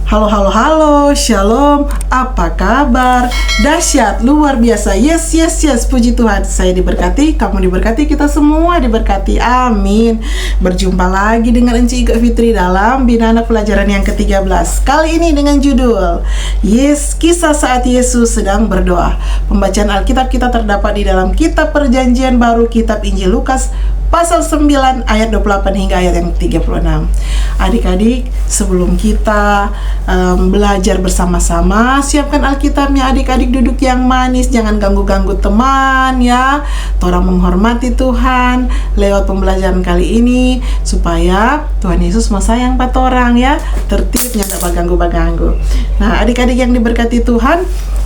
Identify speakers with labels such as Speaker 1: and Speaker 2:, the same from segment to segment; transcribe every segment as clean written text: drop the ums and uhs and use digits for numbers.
Speaker 1: Halo, halo, halo, shalom, apa kabar? Dahsyat, luar biasa, yes, yes, yes, puji Tuhan. Saya diberkati, kamu diberkati, kita semua diberkati, amin. Berjumpa lagi dengan Enci Ika Fitri dalam Bina Anak Pelajaran yang ke-13. Kali ini dengan judul kisah saat Yesus sedang berdoa. Pembacaan Alkitab kita terdapat di dalam Kitab Perjanjian Baru, Kitab Injil Lukas pasal 9 ayat 28 hingga ayat yang 36. Adik-adik, sebelum kita belajar bersama-sama, siapkan Alkitabnya. Adik-adik duduk yang manis, jangan ganggu-ganggu teman ya. Torang menghormati Tuhan lewat pembelajaran kali ini, supaya Tuhan Yesus mau sayang pada orang ya. Tertibnya gak baganggu-baganggu. Nah, adik-adik yang diberkati Tuhan,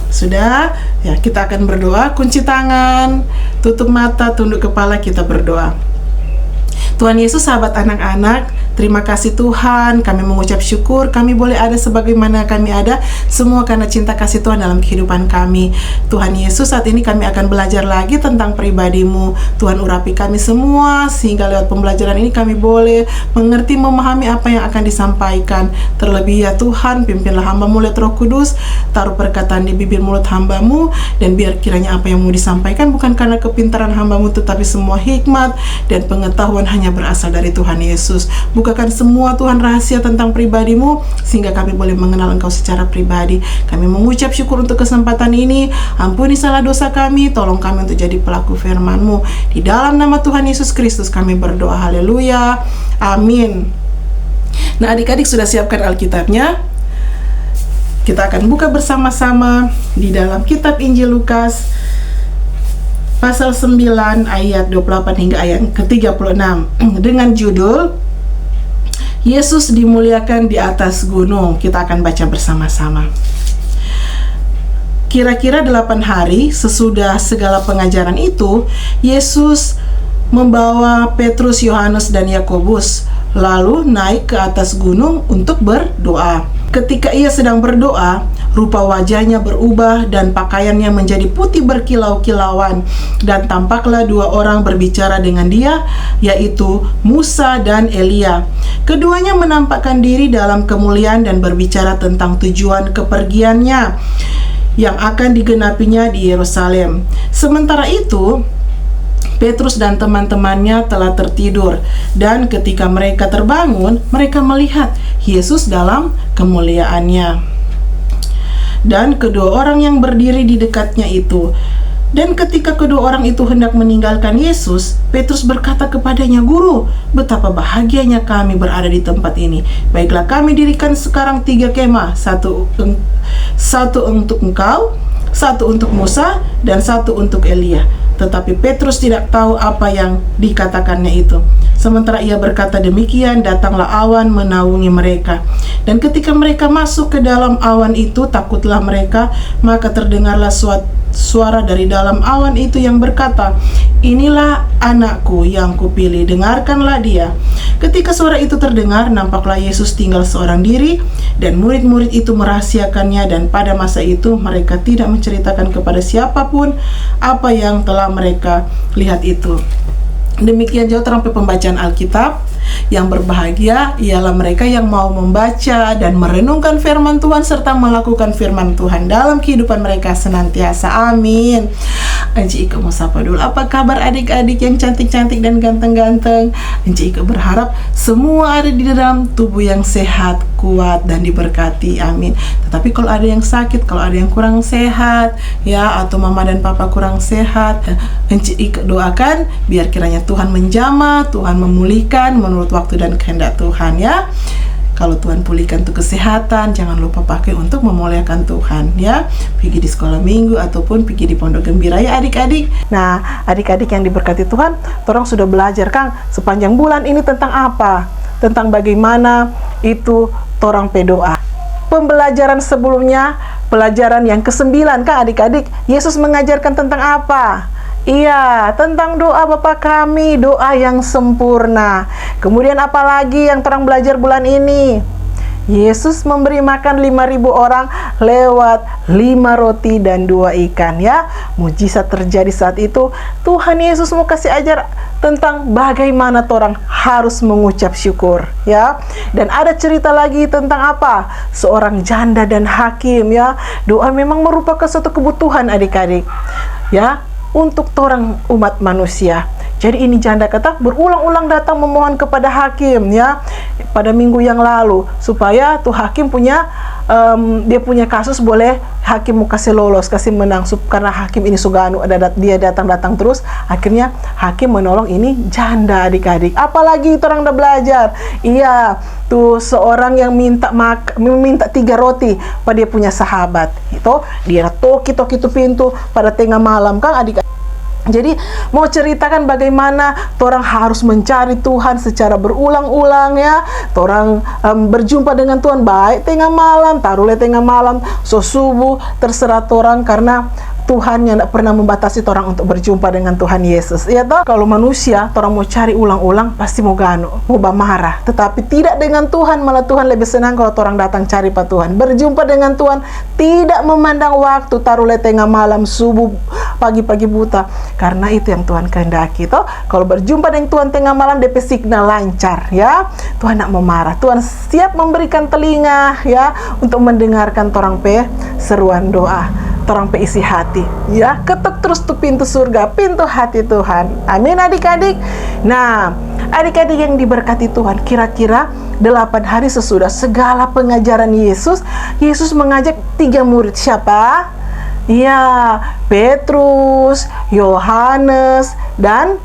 Speaker 1: sudah ya, kita akan berdoa. Kunci tangan, tutup mata, tunduk kepala, kita berdoa. Tuhan Yesus, sahabat anak-anak, terima kasih Tuhan, kami mengucap syukur kami boleh ada sebagaimana kami ada, semua karena cinta kasih Tuhan dalam kehidupan kami. Tuhan Yesus, saat ini kami akan belajar lagi tentang pribadi-Mu. Tuhan, urapi kami semua, sehingga lewat pembelajaran ini kami boleh mengerti, memahami apa yang akan disampaikan. Terlebih ya Tuhan, pimpinlah hamba-Mu lewat Roh Kudus, taruh perkataan di bibir mulut hamba-Mu, dan biar kiranya apa yang mau disampaikan bukan karena kepintaran hamba-Mu, tetapi semua hikmat dan pengetahuan hanya berasal dari Tuhan Yesus. Bukakan semua Tuhan rahasia tentang pribadi-Mu, sehingga kami boleh mengenal Engkau secara pribadi. Kami mengucap syukur untuk kesempatan ini. Ampuni salah dosa kami, tolong kami untuk jadi pelaku firman-Mu. Di dalam nama Tuhan Yesus Kristus kami berdoa, haleluya, amin. Nah, adik-adik sudah siapkan Alkitabnya? Kita akan buka bersama-sama di dalam Kitab Injil Lukas pasal 9 ayat 28 hingga ayat ke-36 dengan judul Yesus dimuliakan di atas gunung. Kita akan baca bersama-sama. Kira-kira 8 hari sesudah segala pengajaran itu, Yesus membawa Petrus, Yohanes, dan Yakobus lalu naik ke atas gunung untuk berdoa. Ketika ia sedang berdoa, rupa wajahnya berubah dan pakaiannya menjadi putih berkilau-kilauan, dan tampaklah 2 orang berbicara dengan dia, yaitu Musa dan Elia. Keduanya menampakkan diri dalam kemuliaan dan berbicara tentang tujuan kepergiannya yang akan digenapinya di Yerusalem. Sementara itu, Petrus dan teman-temannya telah tertidur, dan ketika mereka terbangun, mereka melihat Yesus dalam kemuliaannya dan kedua orang yang berdiri di dekatnya itu. Dan ketika kedua orang itu hendak meninggalkan Yesus, Petrus berkata kepadanya, "Guru, betapa bahagianya kami berada di tempat ini. Baiklah, kami dirikan sekarang 3 kemah, satu untuk engkau, satu untuk Musa, dan satu untuk Elia." Tetapi Petrus tidak tahu apa yang dikatakannya itu. Sementara ia berkata demikian, datanglah awan menaungi mereka. Dan ketika mereka masuk ke dalam awan itu, takutlah mereka. Maka terdengarlah suara dari dalam awan itu yang berkata, "Inilah anakku yang kupilih, dengarkanlah dia." Ketika suara itu terdengar, nampaklah Yesus tinggal seorang diri, dan murid-murid itu merahasiakannya, dan pada masa itu mereka tidak menceritakan kepada siapapun apa yang telah mereka lihat itu. Demikian jauh terampai pembacaan Alkitab. Yang berbahagia ialah mereka yang mau membaca dan merenungkan firman Tuhan serta melakukan firman Tuhan dalam kehidupan mereka senantiasa. Amin. Enci Ika mau sapa dulu. Apa kabar adik-adik yang cantik-cantik dan ganteng-ganteng? Enci Ika berharap semua ada di dalam tubuh yang sehat, kuat, dan diberkati. Amin. Tetapi kalau ada yang sakit, kalau ada yang kurang sehat ya, atau mama dan papa kurang sehat, Enci Ika doakan biar kiranya Tuhan menjamah, Tuhan memulihkan menurut waktu dan kehendak Tuhan ya. Kalau Tuhan pulihkan untuk kesehatan, jangan lupa pakai untuk memuliakan Tuhan ya. Pergi di sekolah minggu ataupun pergi di pondok gembira ya adik-adik. Nah, adik-adik yang diberkati Tuhan, orang sudah belajar Kang sepanjang bulan ini tentang apa? Tentang bagaimana itu torang berdoa. Pembelajaran sebelumnya, pelajaran yang ke-9 Kang adik-adik, Yesus mengajarkan tentang apa? Iya, tentang doa Bapa kami, doa yang sempurna. Kemudian apa lagi yang terang belajar bulan ini? Yesus memberi makan 5.000 orang lewat 5 roti dan 2 ikan, ya. Mujizat terjadi saat itu. Tuhan Yesus mau kasih ajar tentang bagaimana orang harus mengucap syukur, ya. Dan ada cerita lagi tentang apa? Seorang janda dan hakim, ya. Doa memang merupakan suatu kebutuhan adik-adik, ya, untuk orang umat manusia. Jadi ini janda kata berulang-ulang datang memohon kepada hakim, ya, pada minggu yang lalu, supaya tuh hakim punya dia punya kasus, boleh hakim mau kasih lolos, kasih menang. Karena hakim ini suganu, dia datang-datang terus, akhirnya hakim menolong ini janda adik-adik. Apalagi itu orang udah belajar, iya, tuh seorang yang minta 3 roti pada dia punya sahabat, itu dia toki-toki itu pintu pada tengah malam kan adik. Jadi mau ceritakan bagaimana orang harus mencari Tuhan secara berulang-ulang, ya. Orang berjumpa dengan Tuhan baik tengah malam, taruhlah tengah malam, subuh, terserah orang, karena Tuhan yang tidak pernah membatasi orang untuk berjumpa dengan Tuhan Yesus, ya toh. Kalau manusia orang mau cari ulang-ulang pasti mau marah, tetapi tidak dengan Tuhan. Malah Tuhan lebih senang kalau orang datang cari Pak Tuhan, berjumpa dengan Tuhan, tidak memandang waktu, taruhlah tengah malam, subuh, pagi-pagi buta, karena itu yang Tuhan kehendaki toh. Kalau berjumpa dengan Tuhan tengah malam, DP signal lancar, ya. Tuhan tidak mau marah, Tuhan siap memberikan telinga, ya, untuk mendengarkan orang seruan doa, orang isi hati, ya. Ketuk terus tuh pintu surga, pintu hati Tuhan. Amin adik-adik. Nah, adik-adik yang diberkati Tuhan, kira-kira 8 hari sesudah segala pengajaran Yesus, Yesus mengajak 3 murid. Siapa? Ya, Petrus, Yohanes, dan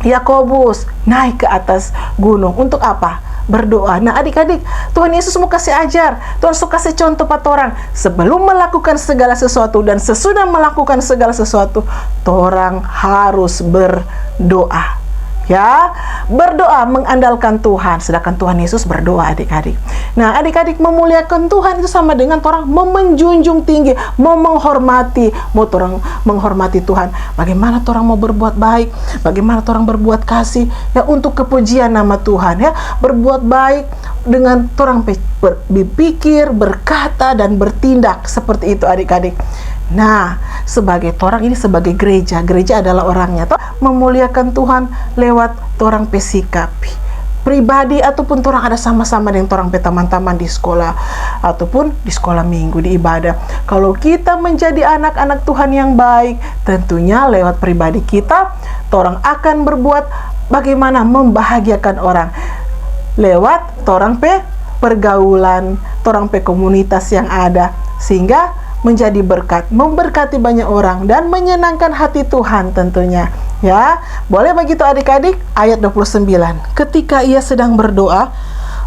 Speaker 1: Yakobus naik ke atas gunung. Untuk apa? Berdoa. Nah adik-adik, Tuhan Yesus mau kasih ajar, Tuhan suka kasih contoh pada orang, sebelum melakukan segala sesuatu dan sesudah melakukan segala sesuatu, orang harus berdoa, ya. Berdoa mengandalkan Tuhan, sedangkan Tuhan Yesus berdoa adik-adik. Nah adik-adik, memuliakan Tuhan itu sama dengan orang menjunjung tinggi, mau menghormati, orang menghormati Tuhan. Bagaimana orang mau berbuat baik, bagaimana orang berbuat kasih, ya, untuk kepujian nama Tuhan, ya. Berbuat baik dengan orang berpikir, berkata, dan bertindak seperti itu adik-adik. Nah, sebagai orang ini, sebagai gereja adalah orangnya toh, memuliakan Tuhan lewat orang pesikapi pribadi, ataupun orang ada sama-sama dengan orang teman-teman di sekolah, ataupun di sekolah minggu, di ibadah. Kalau kita menjadi anak-anak Tuhan yang baik, tentunya lewat pribadi kita, orang akan berbuat bagaimana membahagiakan orang lewat orang pergaulan, orang komunitas yang ada, sehingga menjadi berkat, memberkati banyak orang, dan menyenangkan hati Tuhan tentunya, ya. Boleh begitu adik-adik? Ayat 29. Ketika ia sedang berdoa,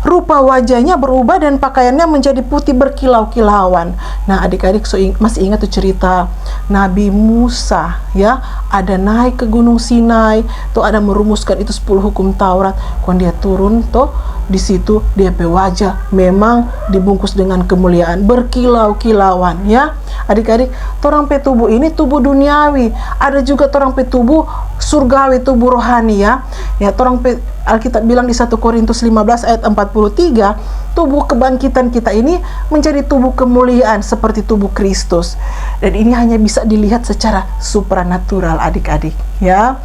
Speaker 1: rupa wajahnya berubah dan pakaiannya menjadi putih berkilau-kilauan. Nah adik-adik masih ingat tuh cerita Nabi Musa, ya, ada naik ke Gunung Sinai, tuh ada merumuskan itu 10 hukum Taurat. Kalau dia turun tuh, di situ dia wajah memang dibungkus dengan kemuliaan, berkilau-kilauan, ya. Adik-adik, orang tubuh ini tubuh duniawi, ada juga orang tubuh surgawi, tubuh rohani, ya. Ya, orang Alkitab bilang di 1 Korintus 15 ayat 43, tubuh kebangkitan kita ini menjadi tubuh kemuliaan seperti tubuh Kristus. Dan ini hanya bisa dilihat secara supranatural adik-adik, ya.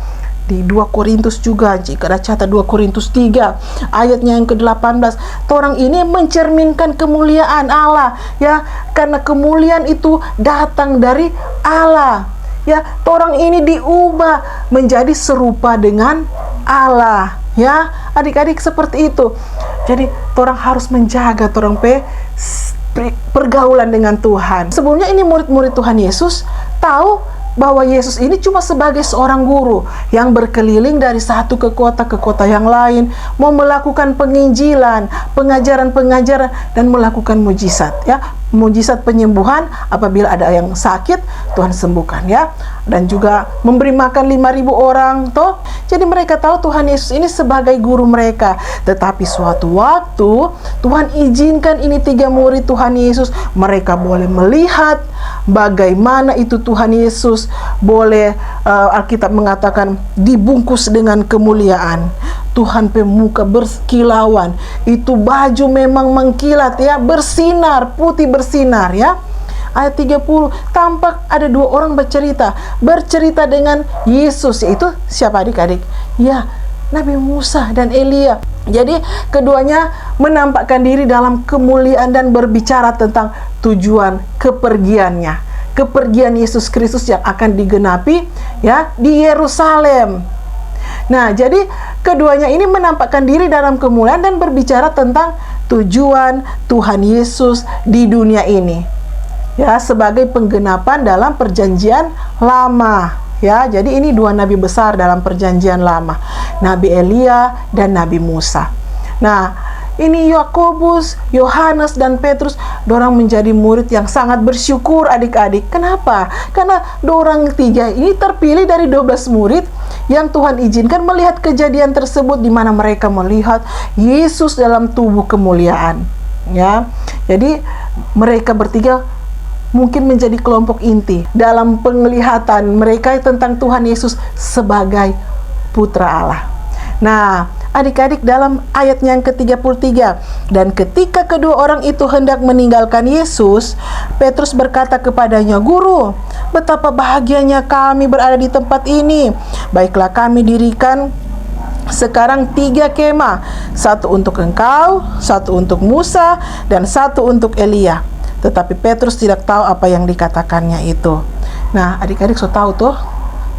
Speaker 1: Di 2 Korintus juga, jika ada catat 2 Korintus 3 ayatnya yang ke-18, orang ini mencerminkan kemuliaan Allah, ya, karena kemuliaan itu datang dari Allah, ya. Orang ini diubah menjadi serupa dengan Allah, ya adik-adik, seperti itu. Jadi orang harus menjaga orang pergaulan dengan Tuhan. Sebelumnya ini murid-murid Tuhan Yesus tahu bahwa Yesus ini cuma sebagai seorang guru yang berkeliling dari satu ke kota yang lain, mau melakukan penginjilan, pengajaran-pengajaran, dan melakukan mujizat, ya. Mujizat penyembuhan, apabila ada yang sakit Tuhan sembuhkan, ya, dan juga memberi makan 5.000 orang toh. Jadi mereka tahu Tuhan Yesus ini sebagai guru mereka. Tetapi suatu waktu Tuhan izinkan ini 3 murid Tuhan Yesus, mereka boleh melihat bagaimana itu Tuhan Yesus boleh Alkitab mengatakan dibungkus dengan kemuliaan. Tuhan pemuka berkilauan, itu baju memang mengkilat ya, bersinar, putih bersinar ya. Ayat 30, tampak ada dua orang bercerita dengan Yesus, yaitu siapa adik-adik? Ya, Nabi Musa dan Elia. Jadi keduanya menampakkan diri dalam kemuliaan dan berbicara tentang tujuan kepergiannya, kepergian Yesus Kristus yang akan digenapi ya di Yerusalem. Nah, jadi keduanya ini menampakkan diri dalam kemuliaan dan berbicara tentang tujuan Tuhan Yesus di dunia ini. Ya, sebagai penggenapan dalam perjanjian lama. Ya, jadi ini dua nabi besar dalam perjanjian lama, Nabi Elia dan Nabi Musa. Nah, ini Yakobus, Yohanes dan Petrus, dorang menjadi murid yang sangat bersyukur adik-adik. Kenapa? Karena dorang tiga ini terpilih dari 12 murid yang Tuhan izinkan melihat kejadian tersebut, di mana mereka melihat Yesus dalam tubuh kemuliaan. Ya, jadi mereka bertiga mungkin menjadi kelompok inti dalam penglihatan mereka tentang Tuhan Yesus sebagai Putra Allah. Nah, adik-adik, dalam ayatnya yang ke-33, dan ketika kedua orang itu hendak meninggalkan Yesus, Petrus berkata kepadanya, "Guru, betapa bahagianya kami berada di tempat ini. Baiklah, kami dirikan sekarang 3 kemah, satu untuk engkau, satu untuk Musa, dan satu untuk Elia." Tetapi Petrus tidak tahu apa yang dikatakannya itu. Nah, adik-adik so tahu tuh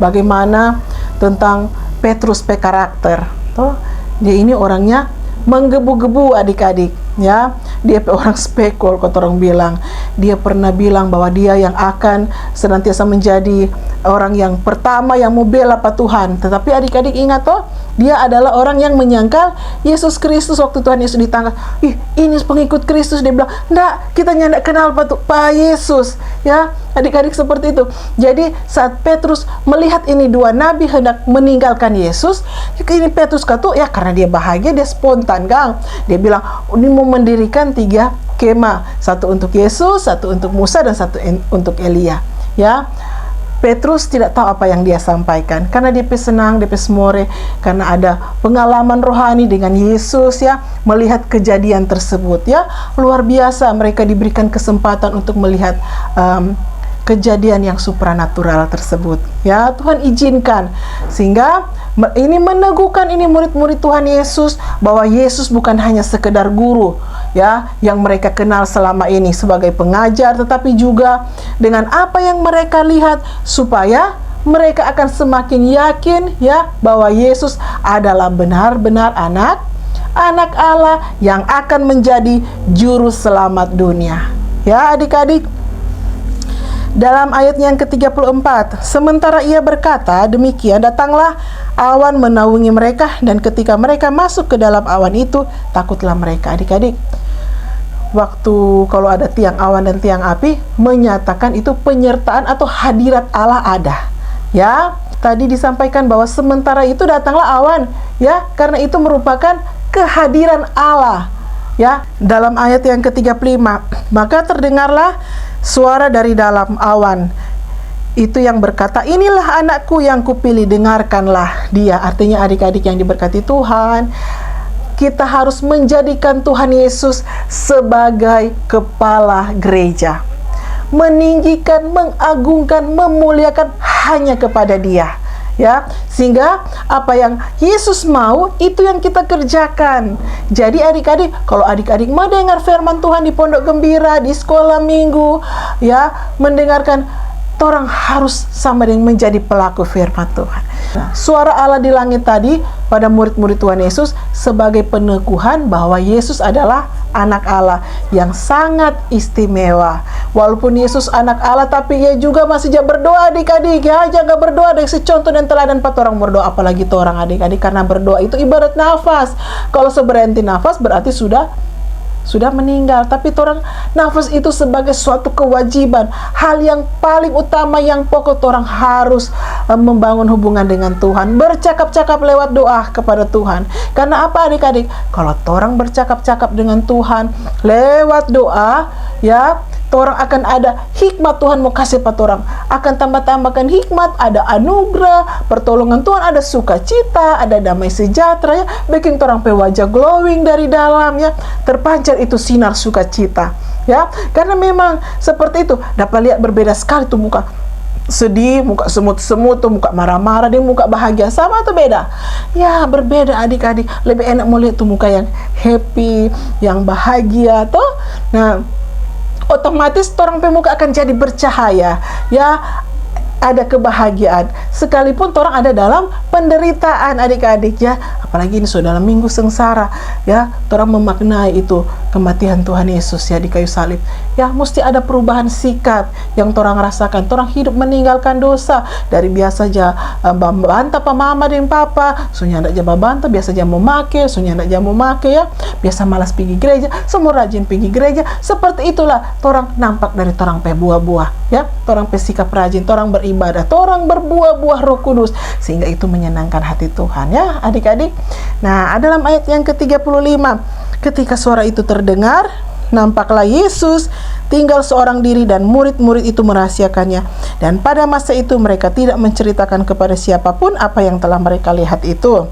Speaker 1: bagaimana tentang Petrus pe karakter. Tuh, dia ini orangnya menggebu-gebu adik-adik, ya. Dia orang spekul, kata orang bilang. Dia pernah bilang bahwa dia yang akan senantiasa menjadi orang yang pertama yang mau bela Pak Tuhan. Tetapi adik-adik ingat toh, dia adalah orang yang menyangkal Yesus Kristus waktu Tuhan Yesus ditangkap. Ih, ini pengikut Kristus. Dia bilang, "Nggak, kita nggak kenal Pak Yesus." Ya, adik-adik seperti itu. Jadi saat Petrus melihat ini dua nabi hendak meninggalkan Yesus, ini Petrus kata, ya karena dia bahagia, dia spontan, Kang. Dia bilang, ini mau mendirikan 3 kemah, satu untuk Yesus, satu untuk Musa, dan satu untuk Elia. Ya, Petrus tidak tahu apa yang dia sampaikan, karena dia senang, dia semore, karena ada pengalaman rohani dengan Yesus ya, melihat kejadian tersebut ya, luar biasa. Mereka diberikan kesempatan untuk melihat kejadian yang supranatural tersebut ya, Tuhan izinkan, sehingga ini meneguhkan ini murid-murid Tuhan Yesus bahwa Yesus bukan hanya sekedar guru ya yang mereka kenal selama ini sebagai pengajar, tetapi juga dengan apa yang mereka lihat supaya mereka akan semakin yakin ya bahwa Yesus adalah benar-benar anak Allah yang akan menjadi juru selamat dunia. Ya adik-adik, dalam ayat yang ke-34, sementara ia berkata demikian, datanglah awan menaungi mereka, dan ketika mereka masuk ke dalam awan itu, takutlah mereka. Adik-adik, waktu kalau ada tiang awan dan tiang api, menyatakan itu penyertaan atau hadirat Allah ada. Ya, tadi disampaikan bahwa sementara itu datanglah awan, ya, karena itu merupakan kehadiran Allah. Ya, dalam ayat yang ke-35, maka terdengarlah suara dari dalam awan itu yang berkata, "Inilah anakku yang kupilih, dengarkanlah dia." Artinya adik-adik yang diberkati Tuhan, kita harus menjadikan Tuhan Yesus sebagai kepala gereja, meninggikan, mengagungkan, memuliakan hanya kepada Dia. Ya, sehingga apa yang Yesus mau itu yang kita kerjakan. Jadi adik-adik, kalau adik-adik mendengar firman Tuhan di pondok gembira, di sekolah minggu, ya, mendengarkan, orang harus sama dengan menjadi pelaku firman Tuhan. Nah, suara Allah di langit tadi pada murid-murid Tuhan Yesus sebagai peneguhan bahwa Yesus adalah anak Allah yang sangat istimewa. Walaupun Yesus anak Allah, tapi ia juga masih berdoa adik-adik ya, jaga berdoa dari contoh dan teladan pat orang berdoa, apalagi tuh orang adik-adik, karena berdoa itu ibarat nafas. Kalau seberhenti nafas berarti sudah meninggal. Tapi orang nafas itu sebagai suatu kewajiban, hal yang paling utama yang pokok orang harus membangun hubungan dengan Tuhan, bercakap-cakap lewat doa kepada Tuhan. Karena apa adik-adik? Kalau orang bercakap-cakap dengan Tuhan lewat doa, ya, Torang akan ada hikmat Tuhan mau kasih pada orang, akan tambah-tambahkan hikmat, ada anugerah, pertolongan Tuhan, ada sukacita, ada damai sejahtera ya, bikin orang pe wajah glowing dari dalam ya, terpancar itu sinar sukacita ya, karena memang seperti itu. Dapat lihat berbeda sekali tuh muka sedih, muka semut-semut, tuh muka marah-marah, dia muka bahagia, sama atau beda? Ya berbeda adik-adik. Lebih enak mau lihat tuh muka yang happy, yang bahagia tuh. Nah, otomatis orang pemuka akan jadi bercahaya ya, ada kebahagiaan sekalipun orang ada dalam penderitaan adik-adik ya, apalagi ini sudah dalam minggu sengsara ya, orang memaknai itu kematian Tuhan Yesus ya di kayu salib ya, mesti ada perubahan sikap yang orang rasakan. Orang hidup meninggalkan dosa, dari biasa aja bantah pa mama dan papa, sunya ndak jam bantah, biasa jam mau make, sunya ndak jam mau make ya, biasa malas pergi gereja, semua rajin pergi gereja. Seperti itulah orang nampak dari orang pe buah-buah ya, orang pe sikap rajin, orang beribadah, orang berbuah-buah Roh Kudus, sehingga itu menyenangkan hati Tuhan ya adik-adik. Nah, dalam ayat yang ke-35, ketika suara itu terdengar, nampaklah Yesus tinggal seorang diri dan murid-murid itu merahasiakannya, dan pada masa itu mereka tidak menceritakan kepada siapapun apa yang telah mereka lihat itu.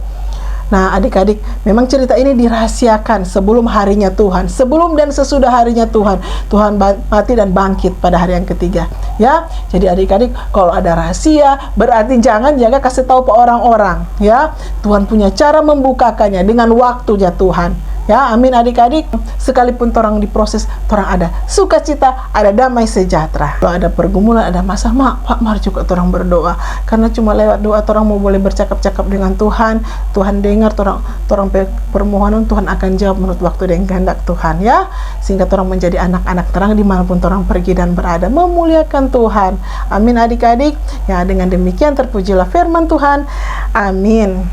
Speaker 1: Nah adik-adik, memang cerita ini dirahasiakan sebelum harinya Tuhan, sebelum dan sesudah harinya Tuhan. Tuhan mati dan bangkit pada hari yang ketiga ya. Jadi adik-adik, kalau ada rahasia berarti jangan kasih tahu ke orang-orang ya. Tuhan punya cara membukakannya dengan waktunya Tuhan ya. Amin adik-adik. Sekalipun orang diproses, orang ada sukacita, ada damai sejahtera. Kalau ada pergumulan, ada masalah, mari juga orang berdoa, karena cuma lewat doa orang mau boleh bercakap-cakap dengan Tuhan. Tuhan dengar orang permohonan, Tuhan akan jawab menurut waktu dan kehendak Tuhan ya, sehingga orang menjadi anak-anak terang dimanapun orang pergi dan berada, memuliakan Tuhan. Amin adik-adik ya. Dengan demikian terpujilah firman Tuhan. Amin.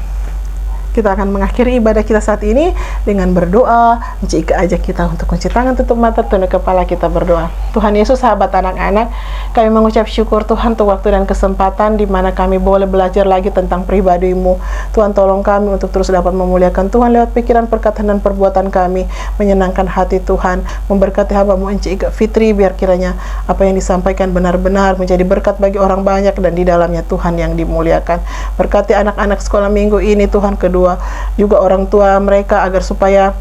Speaker 1: Kita akan mengakhiri ibadah kita saat ini dengan berdoa. Jika ajak kita untuk kunci tangan, tutup mata, tunduk kepala, kita berdoa. Tuhan Yesus, sahabat anak-anak, kami mengucap syukur Tuhan untuk waktu dan kesempatan di mana kami boleh belajar lagi tentang pribadi-Mu. Tuhan, tolong kami untuk terus dapat memuliakan Tuhan lewat pikiran, perkataan, dan perbuatan kami, menyenangkan hati Tuhan. Memberkati hamba-Mu Enci Ika Fitri, biar kiranya apa yang disampaikan benar-benar menjadi berkat bagi orang banyak, dan di dalamnya Tuhan yang dimuliakan. Berkati anak-anak sekolah minggu ini Tuhan, kedua juga orang tua mereka, agar supaya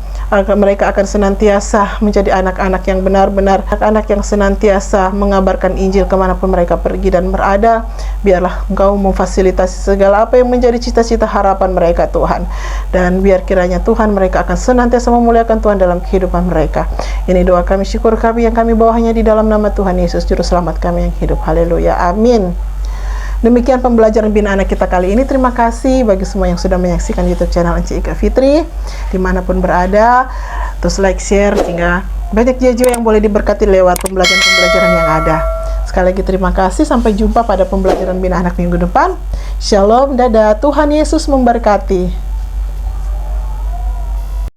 Speaker 1: mereka akan senantiasa menjadi anak-anak yang benar-benar, anak-anak yang senantiasa mengabarkan Injil kemanapun mereka pergi dan berada. Biarlah Engkau memfasilitasi segala apa yang menjadi cita-cita harapan mereka Tuhan, dan biar kiranya Tuhan mereka akan senantiasa memuliakan Tuhan dalam kehidupan mereka. Ini doa kami, syukur kami yang kami bawa hanya di dalam nama Tuhan Yesus Juru Selamat kami yang hidup. Haleluya, amin. Demikian pembelajaran Bina Anak kita kali ini. Terima kasih bagi semua yang sudah menyaksikan YouTube channel Enci Ika Fitri dimanapun berada. Terus like, share, sehingga banyak jiwa yang boleh diberkati lewat pembelajaran-pembelajaran yang ada. Sekali lagi terima kasih. Sampai jumpa pada pembelajaran Bina Anak minggu depan. Shalom, dadah. Tuhan Yesus memberkati.